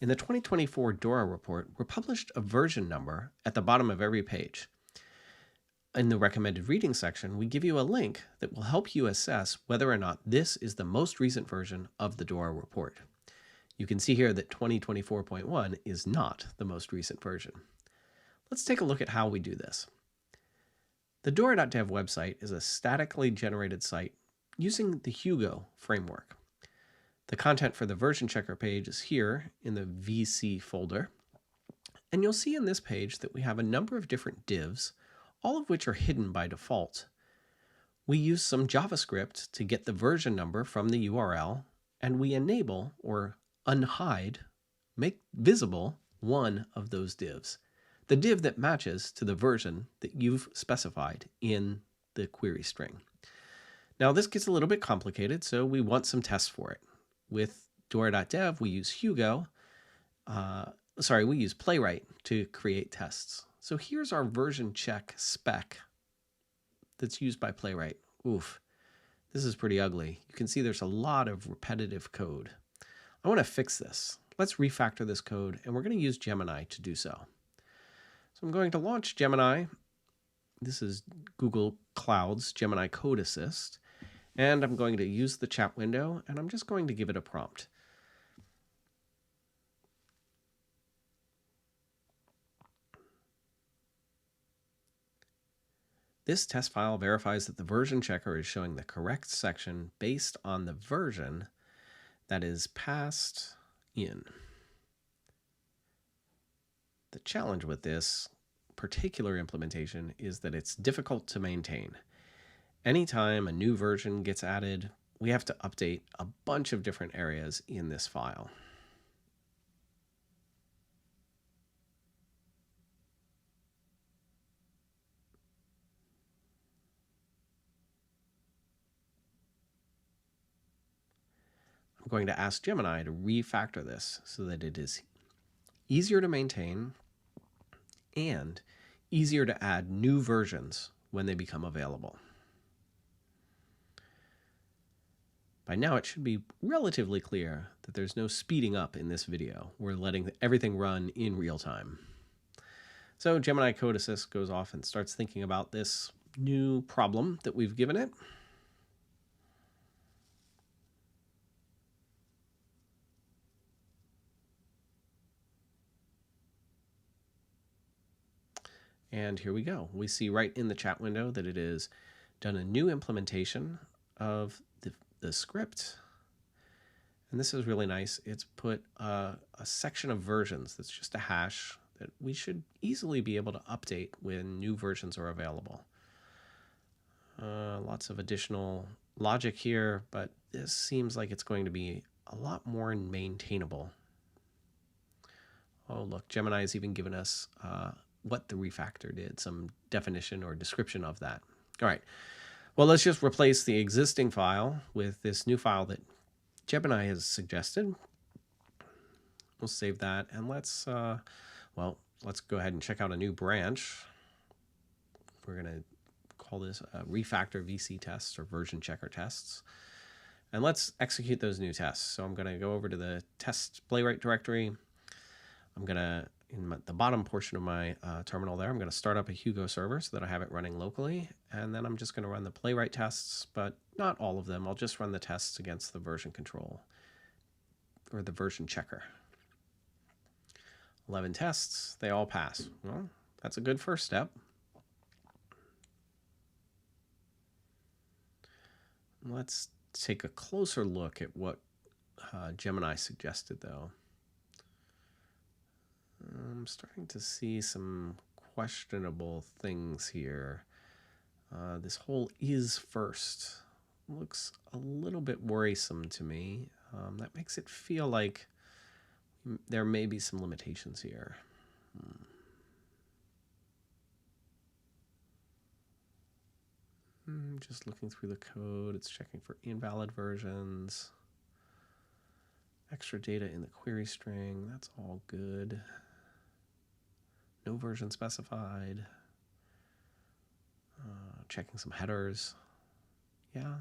In the 2024 DORA report, we published a version number at the bottom of every page. In the recommended reading section, we give you a link that will help you assess whether or not this is the most recent version of the DORA report. You can see here that 2024.1 is not the most recent version. Let's take a look at how we do this. The Dora.dev website is a statically generated site using the Hugo framework. The content for the version checker page is here in the VC folder. And you'll see in this page that we have a number of different divs, all of which are hidden by default. We use some JavaScript to get the version number from the URL, and we enable or unhide, make visible one of those divs, the div that matches to the version that you've specified in the query string. Now this gets a little bit complicated, so we want some tests for it. With Dora.dev, we use we use Playwright to create tests. So here's our version check spec that's used by Playwright. Oof, this is pretty ugly. You can see there's a lot of repetitive code. I want to fix this. Let's refactor this code, and we're going to use Gemini to do so. So I'm going to launch Gemini. This is Google Cloud's Gemini Code Assist. And I'm going to use the chat window, and I'm just going to give it a prompt. This test file verifies that the version checker is showing the correct section based on the version that is passed in. The challenge with this particular implementation is that it's difficult to maintain. Anytime a new version gets added, we have to update a bunch of different areas in this file. I'm going to ask Gemini to refactor this so that it is easier to maintain and easier to add new versions when they become available. By now, it should be relatively clear that there's no speeding up in this video. We're letting everything run in real time. So Gemini Code Assist goes off and starts thinking about this new problem that we've given it. And here we go. We see right in the chat window that it has done a new implementation of the script. And this is really nice. It's put a section of versions that's just a hash that we should easily be able to update when new versions are available. Lots of additional logic here, but this seems like it's going to be a lot more maintainable. Oh, look, Gemini has even given us what the refactor did, some definition or description of that. All right. Well, let's just replace the existing file with this new file that Gemini has suggested. We'll save that, and let's go ahead and check out a new branch. We're going to call this refactor VC tests or version checker tests. And let's execute those new tests. So I'm going to go over to the test Playwright directory. I'm going to, in the bottom portion of my terminal there, I'm going to start up a Hugo server so that I have it running locally. And then I'm just going to run the Playwright tests, but not all of them. I'll just run the tests against the version control or the version checker. 11 tests, they all pass. Well, that's a good first step. Let's take a closer look at what Gemini suggested, though. I'm starting to see some questionable things here. This whole is first looks a little bit worrisome to me. That makes it feel like there may be some limitations here. Just looking through the code, it's checking for invalid versions. Extra data in the query string, that's all good. No version specified. Checking some headers. Yeah.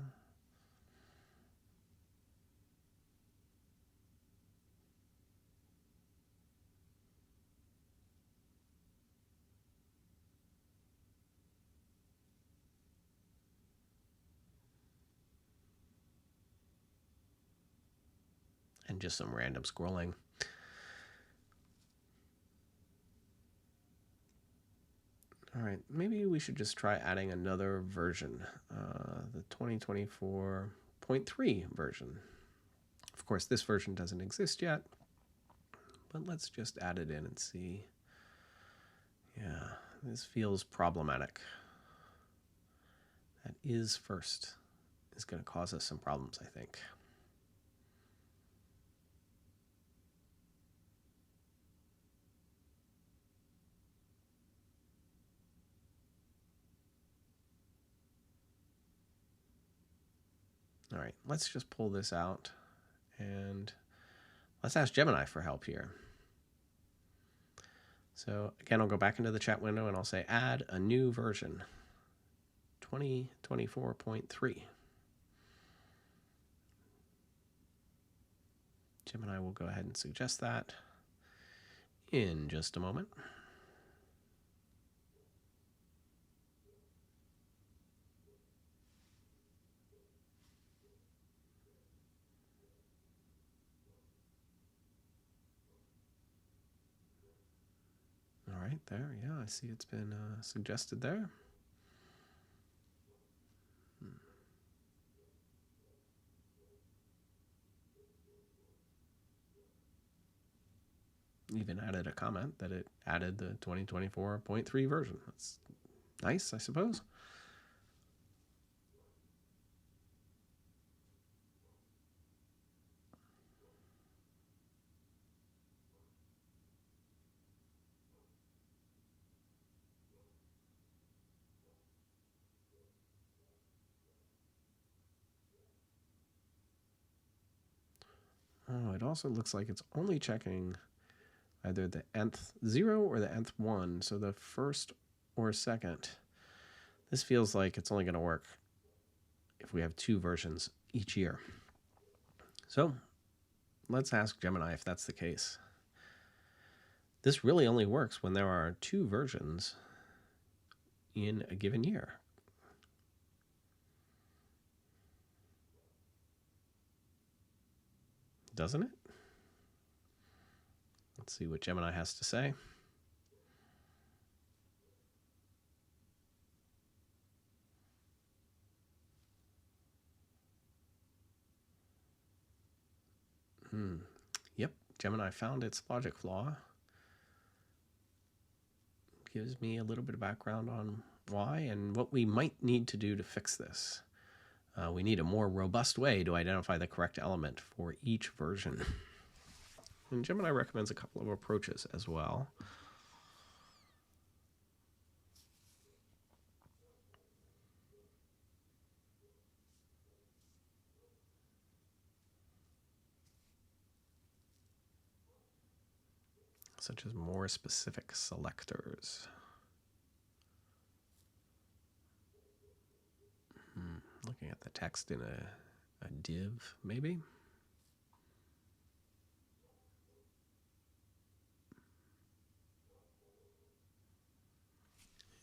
and just some random scrolling. All right, maybe we should just try adding another version, the 2024.3 version. Of course, this version doesn't exist yet, but let's just add it in and see. Yeah, this feels problematic. That is first is going to cause us some problems, I think. All right, let's just pull this out and let's ask Gemini for help here. So again, I'll go back into the chat window and I'll say add a new version, 2024.3. Gemini will go ahead and suggest that in just a moment. All right, there, yeah, I see it's been suggested there. Even added a comment that it added the 2024.3 version. That's nice, I suppose. Oh, it also looks like it's only checking either the nth 0 or the nth 1. So the first or second. This feels like it's only going to work if we have 2 versions each year. So let's ask Gemini if that's the case. This really only works when there are 2 versions in a given year. Doesn't it? Let's see what Gemini has to say. Yep, Gemini found its logic flaw. Gives me a little bit of background on why and what we might need to do to fix this. We need a more robust way to identify the correct element for each version. And Gemini recommends a couple of approaches as well. Such as more specific selectors. Looking at the text in a div, maybe.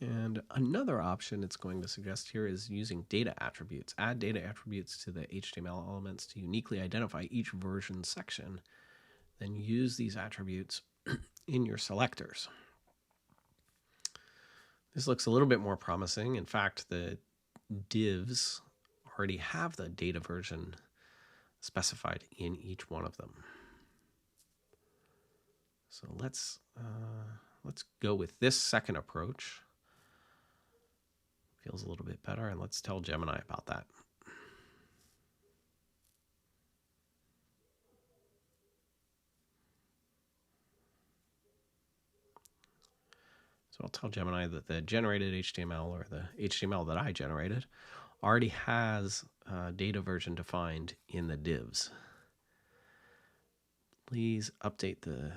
And another option it's going to suggest here is using data attributes. Add data attributes to the HTML elements to uniquely identify each version section. Then use these attributes in your selectors. This looks a little bit more promising. In fact, the divs already have the data version specified in each one of them. So let's go with this second approach. Feels a little bit better, and let's tell Gemini about that. So I'll tell Gemini that the generated HTML, or the HTML that I generated, already has data version defined in the divs. Please update the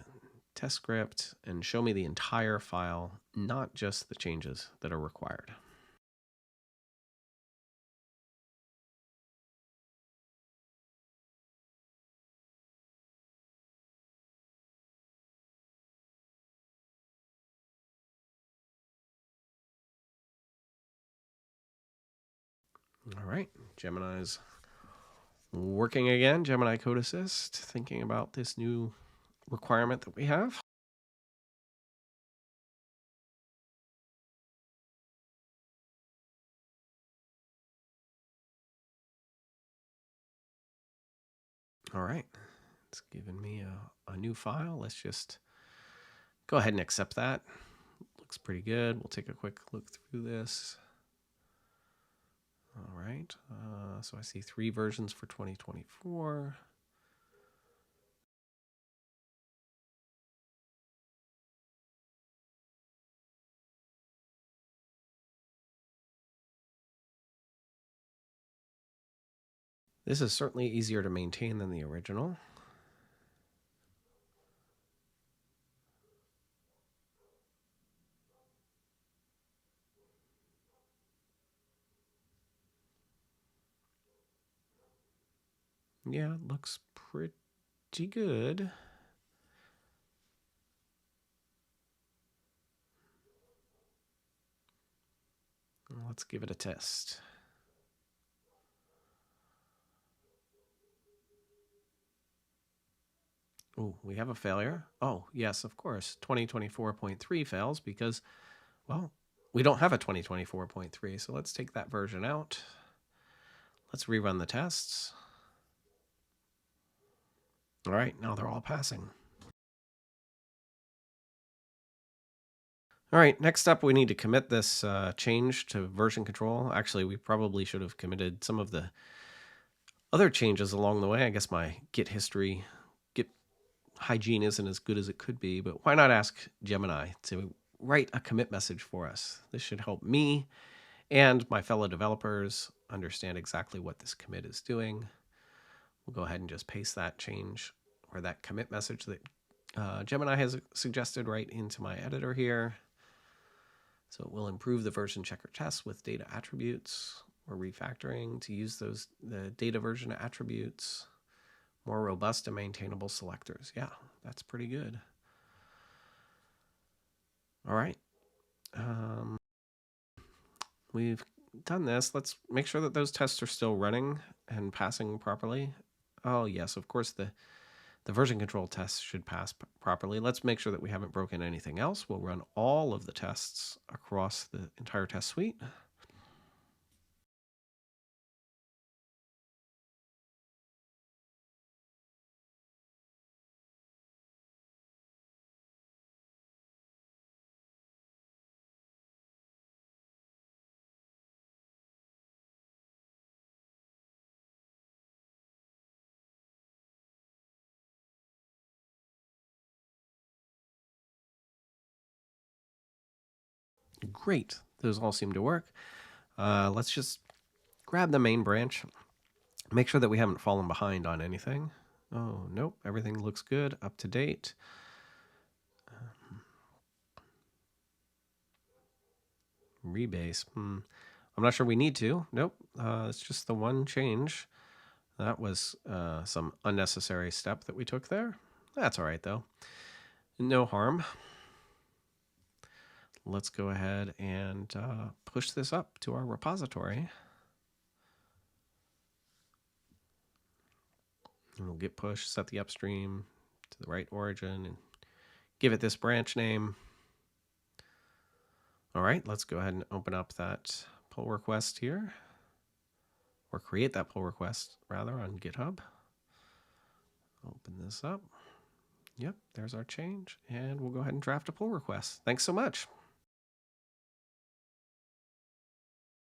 test script and show me the entire file, not just the changes that are required. All right, Gemini's Working again, Gemini Code Assist, thinking about this new requirement that we have. All right, it's given me a new file. Let's just go ahead and accept that. Looks pretty good. We'll take a quick look through this. All right, so I see 3 versions for 2024. This is certainly easier to maintain than the original. Yeah, it looks pretty good. Let's give it a test. Oh, we have a failure. Oh, yes, of course. 2024.3 fails because, well, we don't have a 2024.3. So let's take that version out. Let's rerun the tests. All right, now they're all passing. All right, next up, we need to commit this change to version control. Actually, we probably should have committed some of the other changes along the way. I guess my Git history, Git hygiene isn't as good as it could be, but why not ask Gemini to write a commit message for us? This should help me and my fellow developers understand exactly what this commit is doing. We'll go ahead and just paste that change or that commit message that Gemini has suggested right into my editor here. So it will improve the version checker tests with data attributes. We're refactoring to use the data version attributes, more robust and maintainable selectors. Yeah, that's pretty good. All right. We've done this. Let's make sure that those tests are still running and passing properly. Oh, yes, of course, the version control tests should pass properly. Let's make sure that we haven't broken anything else. We'll run all of the tests across the entire test suite. Great. Those all seem to work. Let's just grab the main branch. Make sure that we haven't fallen behind on anything. Oh, nope. Everything looks good, up to date. Rebase. I'm not sure we need to. Nope. It's just the one change. That was some unnecessary step that we took there. That's all right, though. No harm. Let's go ahead and push this up to our repository. And we'll git push, set the upstream to the right origin, and give it this branch name. All right, let's go ahead and open up that pull request here, or create that pull request, rather, on GitHub. Open this up. Yep, there's our change, and we'll go ahead and draft a pull request. Thanks so much.